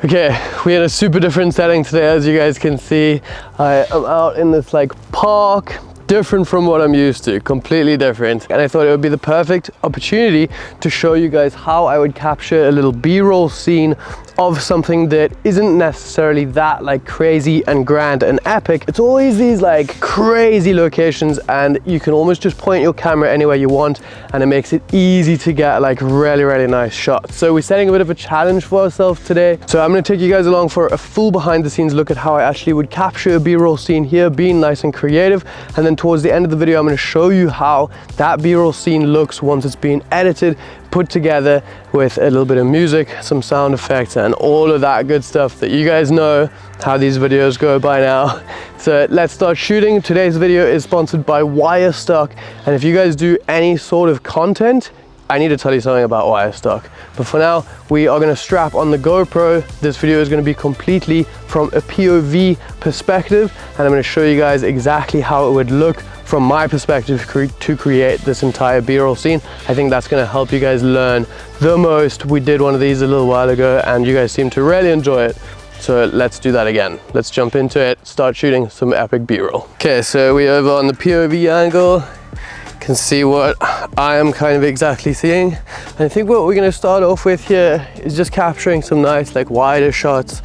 Okay, we had a super different setting today, as you guys can see. I am out in this like park, different from what I'm used to, completely different. And I thought it would be the perfect opportunity to show you guys how I would capture a little B-roll scene of something that isn't necessarily that like crazy and grand and epic. It's always these like crazy locations and you can almost just point your camera anywhere you want and it makes it easy to get like really nice shots. So we're setting a bit of a challenge for ourselves today. So I'm gonna take you guys along for a full behind the scenes look at how I actually would capture a B-roll scene here, being nice and creative. And then towards the end of the video, I'm gonna show you how that B-roll scene looks once it's been edited, put together with a little bit of music, some sound effects, and all of that good stuff that you guys know how these videos go by now. So let's start shooting. Today's video is sponsored by Wire Stock, and if you guys do any sort of content, I need to tell you something about Wire Stock. But for now, we are going to strap on the GoPro. This video is going to be completely from a POV perspective, and I'm going to show you guys exactly how it would look from my perspective to create this entire B-roll scene. I think that's going to help you guys learn the most. We did one of these a little while ago and you guys seem to really enjoy it. So let's do that again. Let's jump into it, start shooting some epic B-roll. Okay, so we're over on the POV angle. You can see what I am kind of exactly seeing. And I think what we're going to start off with here is just capturing some nice like wider shots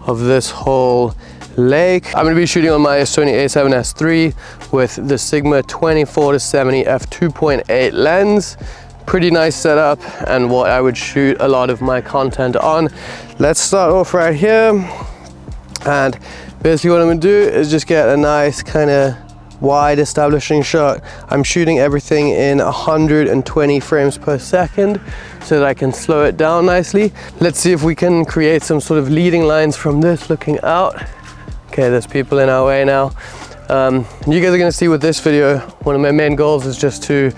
of this whole lake. I'm going to be shooting on my Sony a7S III with the Sigma 24-70 f2.8 lens. Pretty nice setup and what I would shoot a lot of my content on. Let's start off right here, and basically what I'm going to do is just get a nice kind of wide establishing shot. I'm shooting everything in 120 frames per second so that I can slow it down nicely. Let's see if we can create some sort of leading lines from this looking out. Okay, there's people in our way now. You guys are gonna see with this video, one of my main goals is just to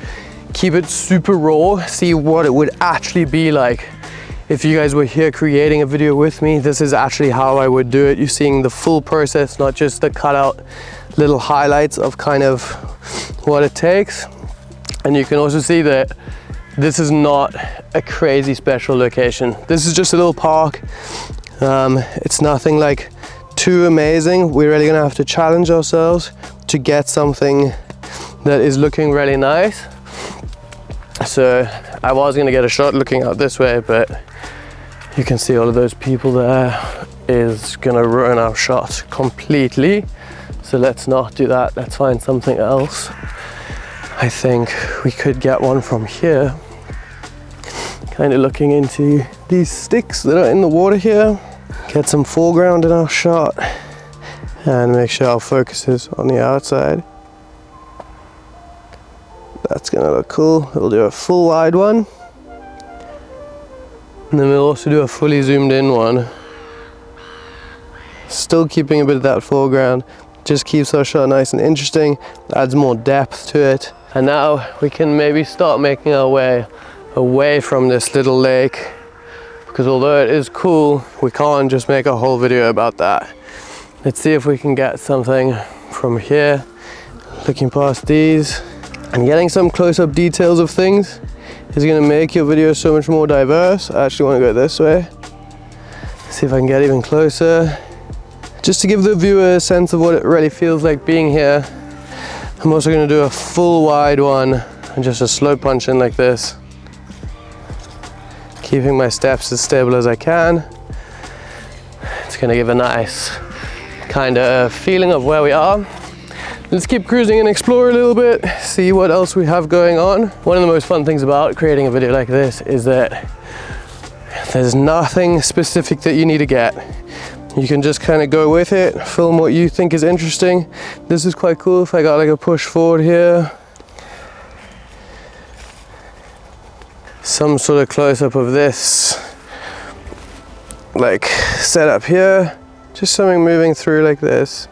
keep it super raw, see what it would actually be like if you guys were here creating a video with me. This is actually how I would do it. You're seeing the full process, not just the cutout little highlights of kind of what it takes. And you can also see that this is not a crazy special location. This is just a little park. It's nothing like too amazing. We're really gonna have to challenge ourselves to get something that is looking really nice. So I was gonna get a shot looking out this way, but you can see all of those people there is gonna ruin our shot completely. So let's not do that. Let's find something else. I think we could get one from here, kind of looking into these sticks that are in the water here. Get some foreground in our shot and make sure our focus is on the outside. That's gonna look cool. We'll do a full wide one. And then we'll also do a fully zoomed in one. Still keeping a bit of that foreground. Just keeps our shot nice and interesting, adds more depth to it. And now we can maybe start making our way away from this little lake, because although it is cool, we can't just make a whole video about that. Let's see if we can get something from here, looking past these, and getting some close-up details of things is gonna make your video so much more diverse. I actually wanna go this way. See if I can get even closer. Just to give the viewer a sense of what it really feels like being here. I'm also gonna do a full wide one and just a slow punch in like this. Keeping my steps as stable as I can. It's gonna give a nice kind of feeling of where we are. Let's keep cruising and explore a little bit, see what else we have going on. One of the most fun things about creating a video like this is that there's nothing specific that you need to get. You can just kind of go with it, film what you think is interesting. This is quite cool if I got like a push forward here. Some sort of close-up of this, like setup here, just something moving through like this.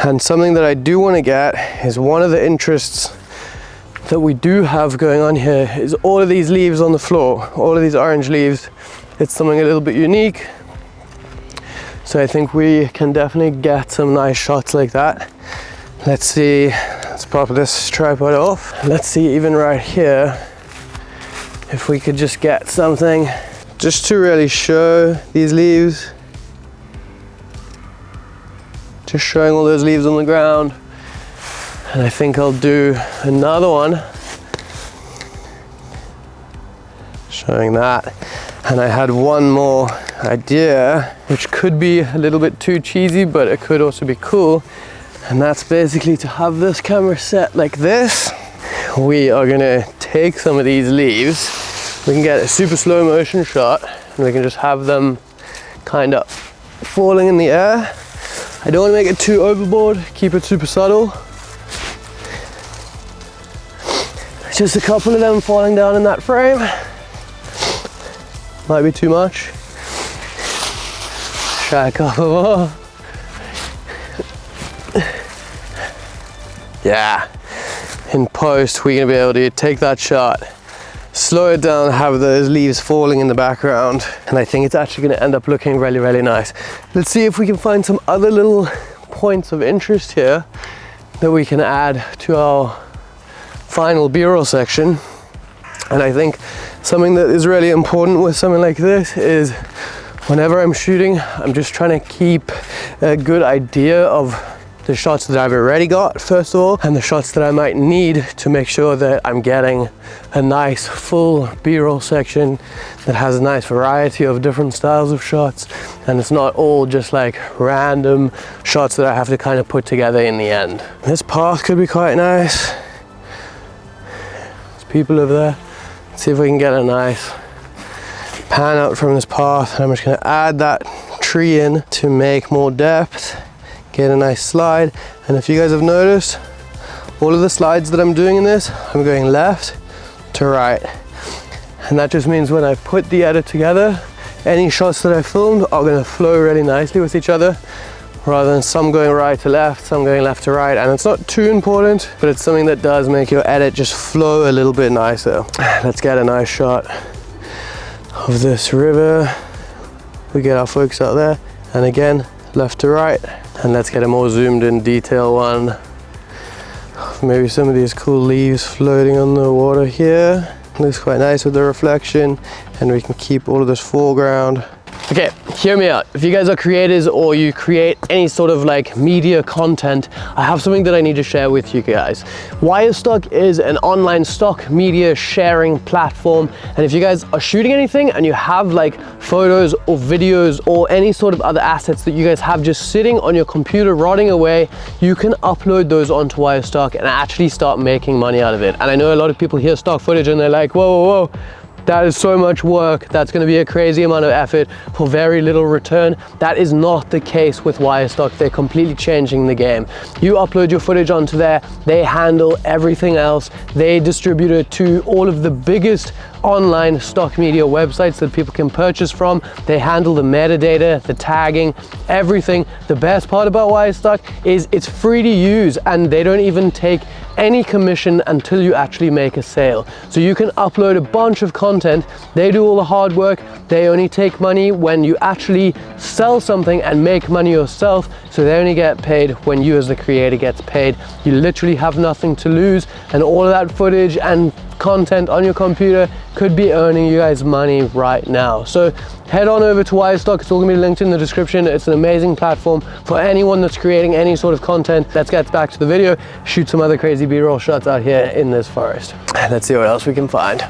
And something that I do want to get is one of the interests that we do have going on here is all of these leaves on the floor, all of these orange leaves. It's something a little bit unique. So I think we can definitely get some nice shots like that. Let's see, let's pop this tripod off. Let's see even right here, if we could just get something just to really show these leaves. Just showing all those leaves on the ground. And I think I'll do another one showing that. And I had one more idea, which could be a little bit too cheesy, but it could also be cool. And that's basically to have this camera set like this. We are gonna take some of these leaves. We can get a super slow motion shot, and we can just have them kind of falling in the air. I don't want to make it too overboard, keep it super subtle. Just a couple of them falling down in that frame. Might be too much. Try a couple more. Yeah. In post, we're gonna be able to take that shot, slow it down, have those leaves falling in the background, and I think it's actually gonna end up looking really, really nice. Let's see if we can find some other little points of interest here that we can add to our final B-roll section. And I think something that is really important with something like this is whenever I'm shooting, I'm just trying to keep a good idea of the shots that I've already got, first of all, and the shots that I might need to make sure that I'm getting a nice full B-roll section that has a nice variety of different styles of shots, and it's not all just like random shots that I have to kind of put together in the end. This path could be quite nice. There's people over there. Let's see if we can get a nice pan out from this path, and I'm just going to add that tree in to make more depth. Get a nice slide, and if you guys have noticed, all of the slides that I'm doing in this, I'm going left to right, and that just means when I put the edit together, any shots that I filmed are going to flow really nicely with each other, rather than some going right to left, some going left to right. And it's not too important, but it's something that does make your edit just flow a little bit nicer. Let's get a nice shot of this river. We get our focus out there, and again, left to right. And let's get a more zoomed in detail one. Maybe some of these cool leaves floating on the water here. Looks quite nice with the reflection, and we can keep all of this foreground. Okay, hear me out. If you guys are creators or you create any sort of like media content, I have something that I need to share with you guys. Wirestock is an online stock media sharing platform, and if you guys are shooting anything and you have like photos or videos or any sort of other assets that you guys have just sitting on your computer rotting away, you can upload those onto Wirestock and actually start making money out of it. And I know a lot of people hear stock footage and they're like, whoa, whoa, whoa. That is so much work. That's going to be a crazy amount of effort for very little return. That is not the case with Wirestock. They're completely changing the game. You upload your footage onto there, they handle everything else. They distribute it to all of the biggest online stock media websites that people can purchase from. They handle the metadata, the tagging, everything. The best part about Wirestock is it's free to use, and they don't even take any commission until you actually make a sale. So you can upload a bunch of content. They do all the hard work. They only take money when you actually sell something and make money yourself. So they only get paid when you as the creator gets paid. You literally have nothing to lose, and all of that footage and content on your computer could be earning you guys money right now. So head on over to Wirestock. It's all gonna be linked in the description. It's an amazing platform for anyone that's creating any sort of content. Let's get back to the video, shoot some other crazy B-roll shots out here in this forest. Let's see what else we can find.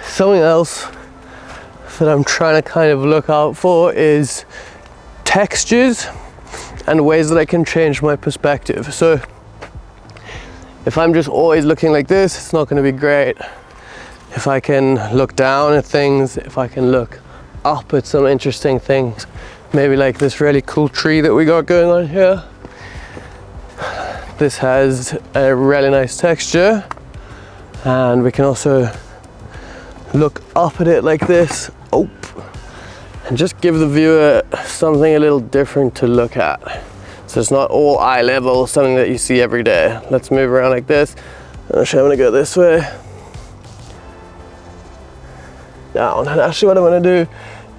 Something else that I'm trying to kind of look out for is textures and ways that I can change my perspective. So if I'm just always looking like this, it's not going to be great. If I can look down at things, if I can look up at some interesting things, maybe like this really cool tree that we got going on here. This has a really nice texture, and we can also look up at it like this, and just give the viewer something a little different to look at. So it's not all eye level, something that you see every day. Let's move around like this. Actually, I'm gonna go this way. Down. And actually what I'm gonna do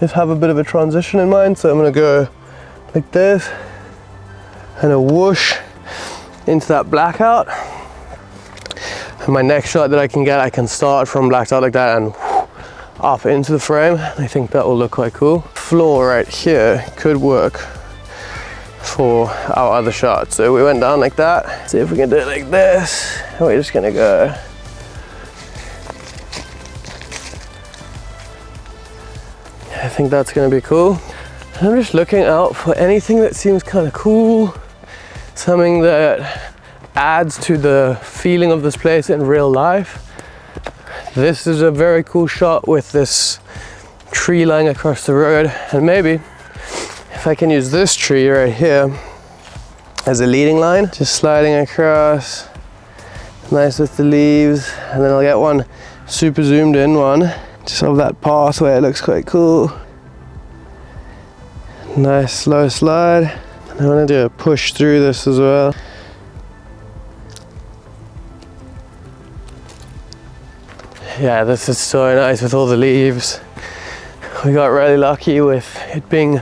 is have a bit of a transition in mind. So I'm gonna go like this and a whoosh into that blackout. And my next shot that I can get, I can start from blacked out like that and up into the frame. I think that will look quite cool. Floor right here could work for our other shot. So we went down like that. See if we can do it like this. And we're just gonna go. I think that's gonna be cool. I'm just looking out for anything that seems kind of cool, something that adds to the feeling of this place in real life. This is a very cool shot with this tree lying across the road, and maybe if I can use this tree right here as a leading line, just sliding across, nice with the leaves, and then I'll get one super zoomed in one, just of that path where it looks quite cool. Nice slow slide. And I want to do a push through this as well. Yeah, this is so nice with all the leaves. We got really lucky with it being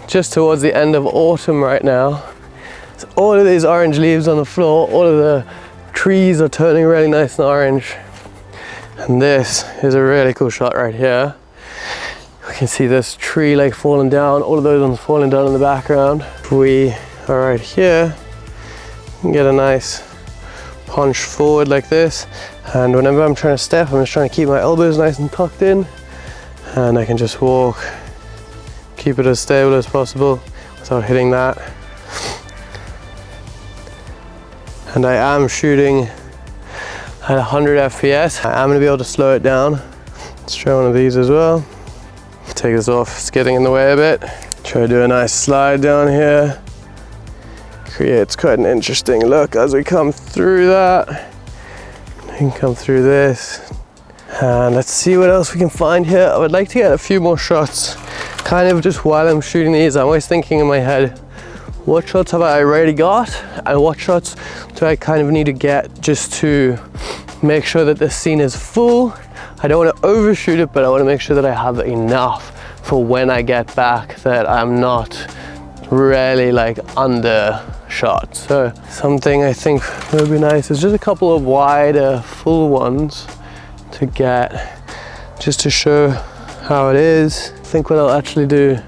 just towards the end of autumn right now. So all of these orange leaves on the floor, all of the trees are turning really nice and orange. And this is a really cool shot right here. We can see this tree like falling down, all of those ones falling down in the background. If we are right here, we can get a nice punch forward like this. And whenever I'm trying to step, I'm just trying to keep my elbows nice and tucked in. And I can just walk, keep it as stable as possible without hitting that. And I am shooting at 100 FPS. I am going to be able to slow it down. Let's try one of these as well. Take this off, it's getting in the way a bit. Try to do a nice slide down here. Creates quite an interesting look as we come through that. We can come through this. And let's see what else we can find here. I would like to get a few more shots, kind of just while I'm shooting these. I'm always thinking in my head, what shots have I already got? And what shots do I kind of need to get just to make sure that this scene is full? I don't want to overshoot it, but I want to make sure that I have enough for when I get back, that I'm not really like undershot. So something I think would be nice is just a couple of wider full ones to get, just to show how it is. I think what I'll actually do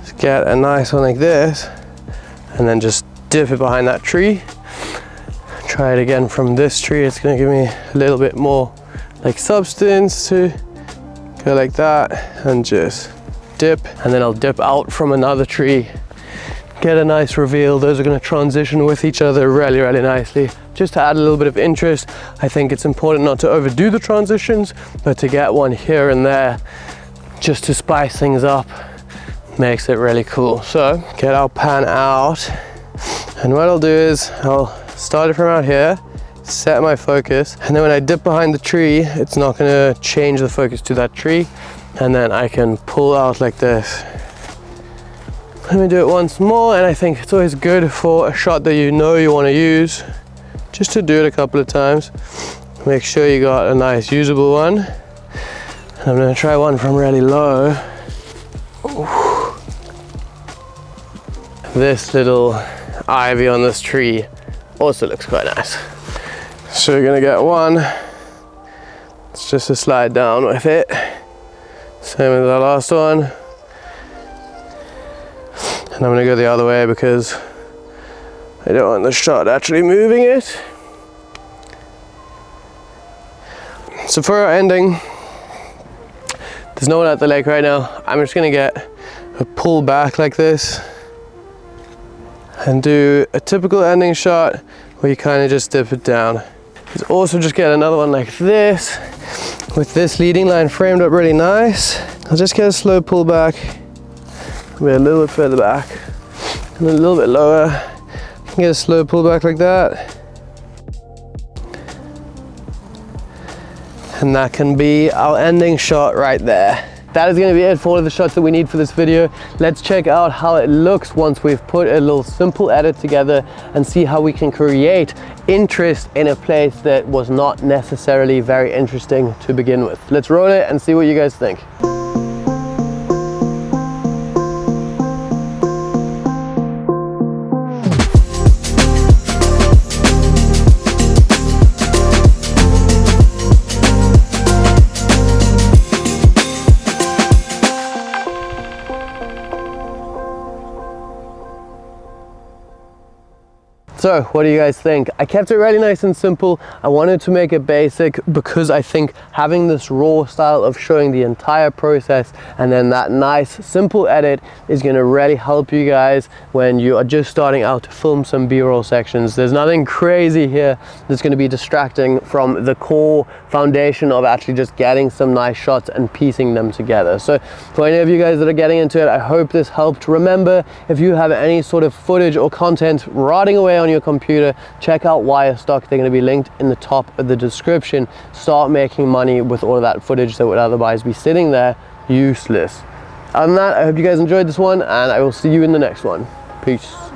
is get a nice one like this and then just dip it behind that tree. Try it again from this tree. It's going to give me a little bit more like substance to go like that and just dip, and then I'll dip out from another tree, get a nice reveal. Those are going to transition with each other really, really nicely. Just to add a little bit of interest, I think it's important not to overdo the transitions, but to get one here and there just to spice things up makes it really cool. So get our pan out, and what I'll do is I'll start it from out here, set my focus, and then when I dip behind the tree, it's not going to change the focus to that tree, and then I can pull out like this. Let me do it once more, and I think it's always good for a shot that you know you want to use, just to do it a couple of times. Make sure you got a nice usable one. And I'm going to try one from really low. Ooh. This little ivy on this tree also looks quite nice. So you're gonna get one. It's just a slide down with it. Same as the last one. And I'm gonna go the other way because I don't want the shot actually moving it. So for our ending, there's no one at the lake right now. I'm just gonna get a pull back like this and do a typical ending shot where you kind of just dip it down. Let's also just get another one like this with this leading line framed up really nice. I'll just get a slow pull back, maybe a little bit further back and a little bit lower. Get a slow pull back like that. And that can be our ending shot right there. That is going to be it for all of the shots that we need for this video. Let's check out how it looks once we've put a little simple edit together and see how we can create interest in a place that was not necessarily very interesting to begin with. Let's roll it and see what you guys think. So what do you guys think? I kept it really nice and simple. I wanted to make it basic because I think having this raw style of showing the entire process and then that nice simple edit is going to really help you guys when you are just starting out to film some B-roll sections. There's nothing crazy here that's going to be distracting from the core foundation of actually just getting some nice shots and piecing them together. So for any of you guys that are getting into it, I hope this helped. Remember, if you have any sort of footage or content rotting away on your computer, check out Wirestock. They're going to be linked in the top of the description. Start making money with all of that footage that would otherwise be sitting there useless. Other than that, I hope you guys enjoyed this one, and I will see you in the next one. Peace.